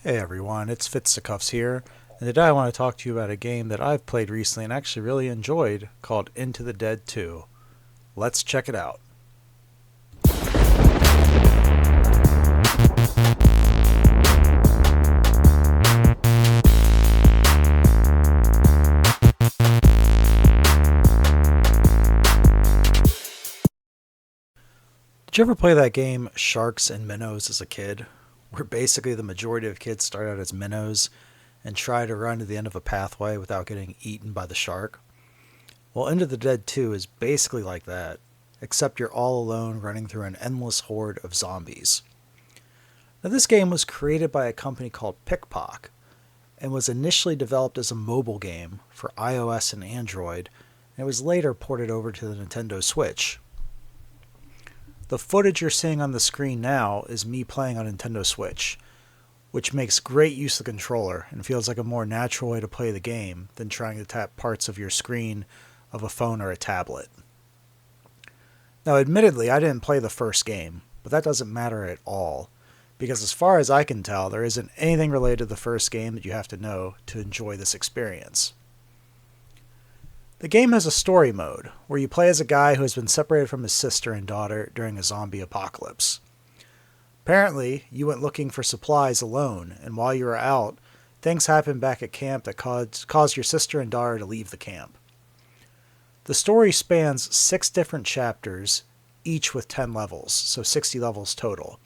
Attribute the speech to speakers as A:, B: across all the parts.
A: Hey everyone, it's Fitzcuffs here, and today I want to talk to you about a game that I've played recently and actually really enjoyed called Into the Dead 2. Let's check it out. Did you ever play that game Sharks and Minnows as a kid? Where basically the majority of kids start out as minnows and try to run to the end of a pathway without getting eaten by the shark? Well, Into the Dead 2 is basically like that, except you're all alone running through an endless horde of zombies. Now, this game was created by a company called Pickpock and was initially developed as a mobile game for iOS and Android, and it was later ported over to the Nintendo Switch. The footage you're seeing on the screen now is me playing on Nintendo Switch, which makes great use of the controller and feels like a more natural way to play the game than trying to tap parts of your screen of a phone or a tablet. Now, admittedly, I didn't play the first game, but that doesn't matter at all, because as far as I can tell, there isn't anything related to the first game that you have to know to enjoy this experience. The game has a story mode, where you play as a guy who has been separated from his sister and daughter during a zombie apocalypse. Apparently, you went looking for supplies alone, and while you were out, things happened back at camp that caused your sister and daughter to leave the camp. The story spans 6 different chapters, each with 10 levels, so 60 levels total.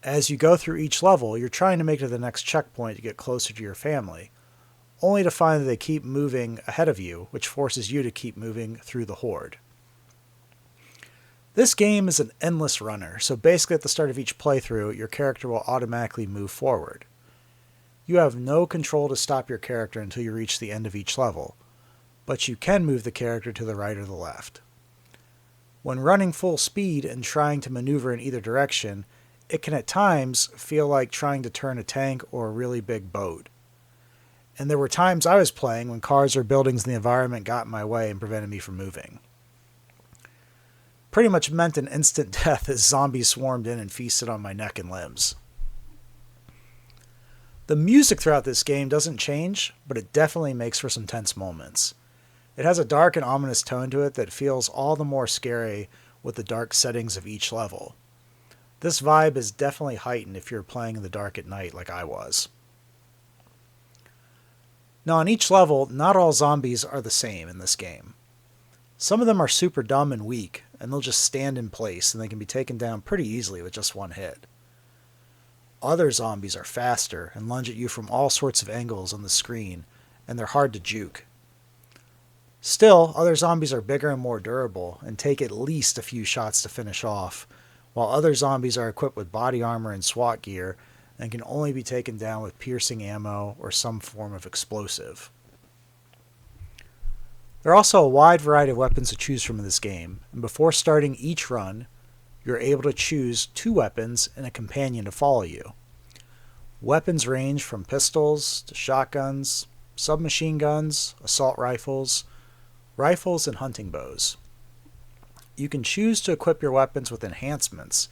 A: As you go through each level, you're trying to make it to the next checkpoint to get closer to your family, only to find that they keep moving ahead of you, which forces you to keep moving through the horde. This game is an endless runner, so basically at the start of each playthrough, your character will automatically move forward. You have no control to stop your character until you reach the end of each level, but you can move the character to the right or the left. When running full speed and trying to maneuver in either direction, it can at times feel like trying to turn a tank or a really big boat. And there were times I was playing when cars or buildings in the environment got in my way and prevented me from moving. Pretty much meant an instant death as zombies swarmed in and feasted on my neck and limbs. The music throughout this game doesn't change, but it definitely makes for some tense moments. It has a dark and ominous tone to it that feels all the more scary with the dark settings of each level. This vibe is definitely heightened if you're playing in the dark at night like I was. Now, on each level, not all zombies are the same in this game. Some of them are super dumb and weak, and they'll just stand in place and they can be taken down pretty easily with just one hit. Other zombies are faster and lunge at you from all sorts of angles on the screen, and they're hard to juke. Still, other zombies are bigger and more durable and take at least a few shots to finish off, while other zombies are equipped with body armor and SWAT gear and can only be taken down with piercing ammo or some form of explosive. There are also a wide variety of weapons to choose from in this game, and before starting each run, you're able to choose 2 weapons and a companion to follow you. Weapons range from pistols to shotguns, submachine guns, assault rifles, and hunting bows. You can choose to equip your weapons with enhancements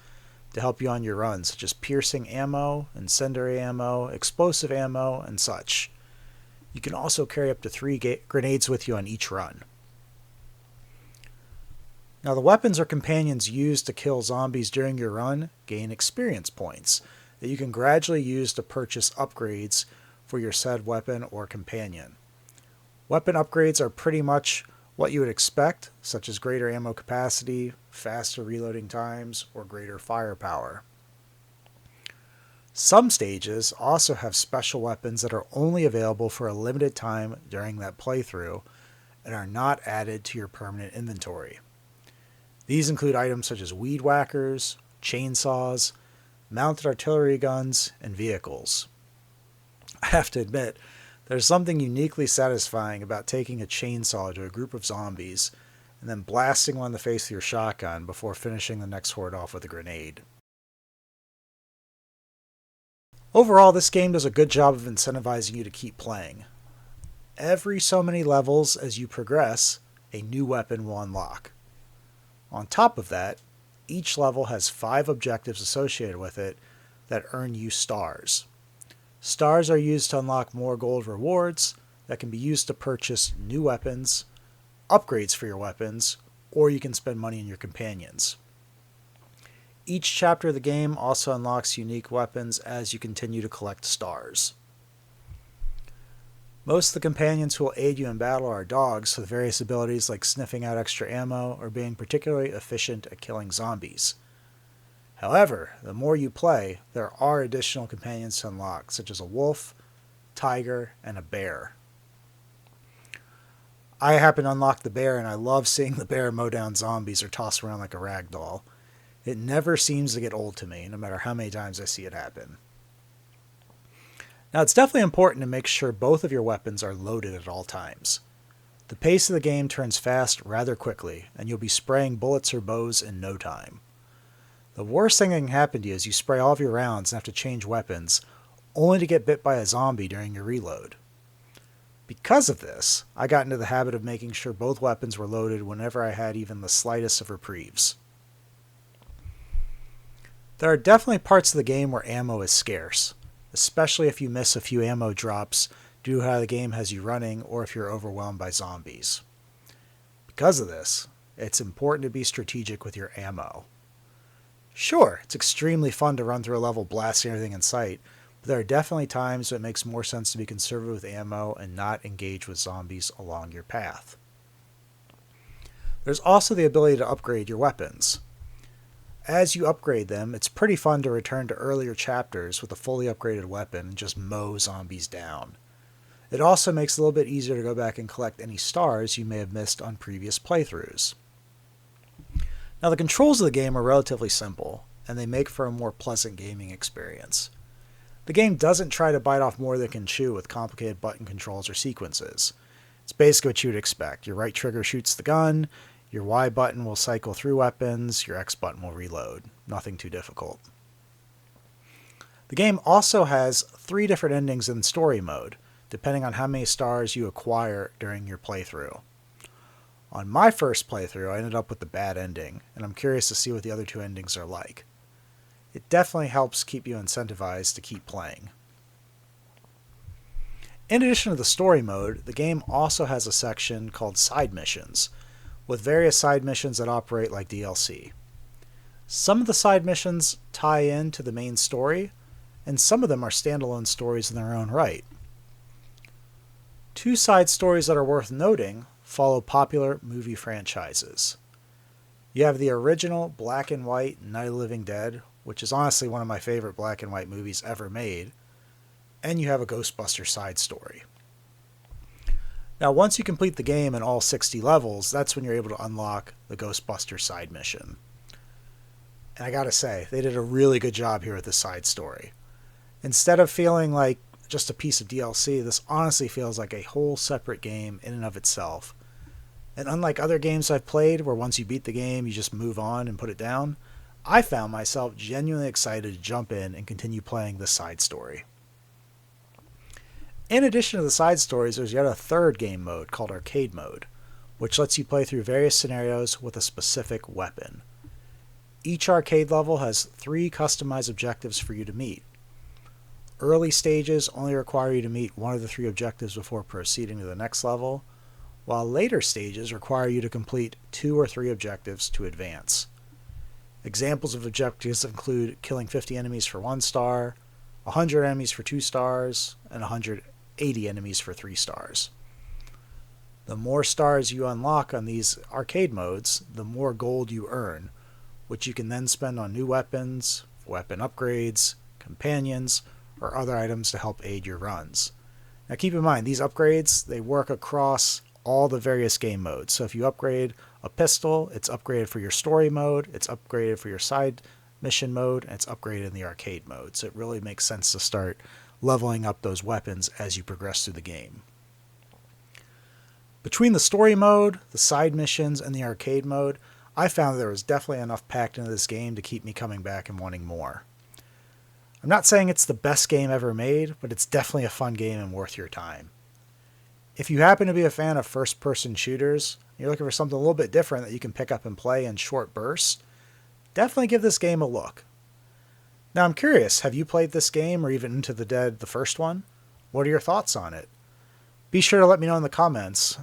A: to help you on your run, such as piercing ammo, incendiary ammo, explosive ammo, and such. You can also carry up to 3 grenades with you on each run. Now, the weapons or companions used to kill zombies during your run gain experience points that you can gradually use to purchase upgrades for your said weapon or companion. Weapon upgrades are pretty much what you would expect, such as greater ammo capacity, faster reloading times, or greater firepower. Some stages also have special weapons that are only available for a limited time during that playthrough and are not added to your permanent inventory. These include items such as weed whackers, chainsaws, mounted artillery guns, and vehicles. I have to admit, there's something uniquely satisfying about taking a chainsaw to a group of zombies and then blasting one in the face with your shotgun before finishing the next horde off with a grenade. Overall, this game does a good job of incentivizing you to keep playing. Every so many levels as you progress, a new weapon will unlock. On top of that, each level has 5 objectives associated with it that earn you stars. Stars are used to unlock more gold rewards that can be used to purchase new weapons, upgrades for your weapons, or you can spend money on your companions. Each chapter of the game also unlocks unique weapons as you continue to collect stars. Most of the companions who will aid you in battle are dogs with various abilities like sniffing out extra ammo or being particularly efficient at killing zombies. However, the more you play, there are additional companions to unlock, such as a wolf, tiger, and a bear. I happen to unlock the bear, and I love seeing the bear mow down zombies or toss around like a rag doll. It never seems to get old to me, no matter how many times I see it happen. Now, it's definitely important to make sure both of your weapons are loaded at all times. The pace of the game turns fast rather quickly, and you'll be spraying bullets or bows in no time. The worst thing that can happen to you is you spray all of your rounds and have to change weapons, only to get bit by a zombie during your reload. Because of this, I got into the habit of making sure both weapons were loaded whenever I had even the slightest of reprieves. There are definitely parts of the game where ammo is scarce, especially if you miss a few ammo drops due to how the game has you running or if you're overwhelmed by zombies. Because of this, it's important to be strategic with your ammo. Sure, it's extremely fun to run through a level blasting everything in sight, but there are definitely times when it makes more sense to be conservative with ammo and not engage with zombies along your path. There's also the ability to upgrade your weapons. As you upgrade them, it's pretty fun to return to earlier chapters with a fully upgraded weapon and just mow zombies down. It also makes it a little bit easier to go back and collect any stars you may have missed on previous playthroughs. Now, the controls of the game are relatively simple, and they make for a more pleasant gaming experience. The game doesn't try to bite off more than it can chew with complicated button controls or sequences. It's basically what you'd expect. Your right trigger shoots the gun, your Y button will cycle through weapons, your X button will reload. Nothing too difficult. The game also has 3 different endings in story mode, depending on how many stars you acquire during your playthrough. On my first playthrough, I ended up with the bad ending, and I'm curious to see what the other 2 endings are like. It definitely helps keep you incentivized to keep playing. In addition to the story mode, the game also has a section called side missions, with various side missions that operate like DLC. Some of the side missions tie in to the main story, and some of them are standalone stories in their own right. 2 side stories that are worth noting follow popular movie franchises. You have the original black and white Night of the Living Dead, which is honestly one of my favorite black and white movies ever made, and you have a Ghostbusters side story. Now, once you complete the game in all 60 levels, that's when you're able to unlock the Ghostbusters side mission. And I gotta say, they did a really good job here with this side story. Instead of feeling like just a piece of DLC, this honestly feels like a whole separate game in and of itself. And unlike other games I've played, where once you beat the game, you just move on and put it down, I found myself genuinely excited to jump in and continue playing this side story. In addition to the side stories, there's yet a third game mode called Arcade Mode, which lets you play through various scenarios with a specific weapon. Each arcade level has 3 customized objectives for you to meet. Early stages only require you to meet 1 of the 3 objectives before proceeding to the next level, while later stages require you to complete 2 or 3 objectives to advance. Examples of objectives include killing 50 enemies for 1 star, 100 enemies for 2 stars, and 180 enemies for 3 stars. The more stars you unlock on these arcade modes, the more gold you earn, which you can then spend on new weapons, weapon upgrades, companions, or other items to help aid your runs. Now keep in mind, these upgrades, they work across all the various game modes. So if you upgrade a pistol, it's upgraded for your story mode, it's upgraded for your side mission mode, and it's upgraded in the arcade mode. So it really makes sense to start leveling up those weapons as you progress through the game. Between the story mode, the side missions, and the arcade mode, I found that there was definitely enough packed into this game to keep me coming back and wanting more. I'm not saying it's the best game ever made, but it's definitely a fun game and worth your time. If you happen to be a fan of first-person shooters, and you're looking for something a little bit different that you can pick up and play in short bursts, definitely give this game a look. Now I'm curious, have you played this game or even Into the Dead, the first one? What are your thoughts on it? Be sure to let me know in the comments.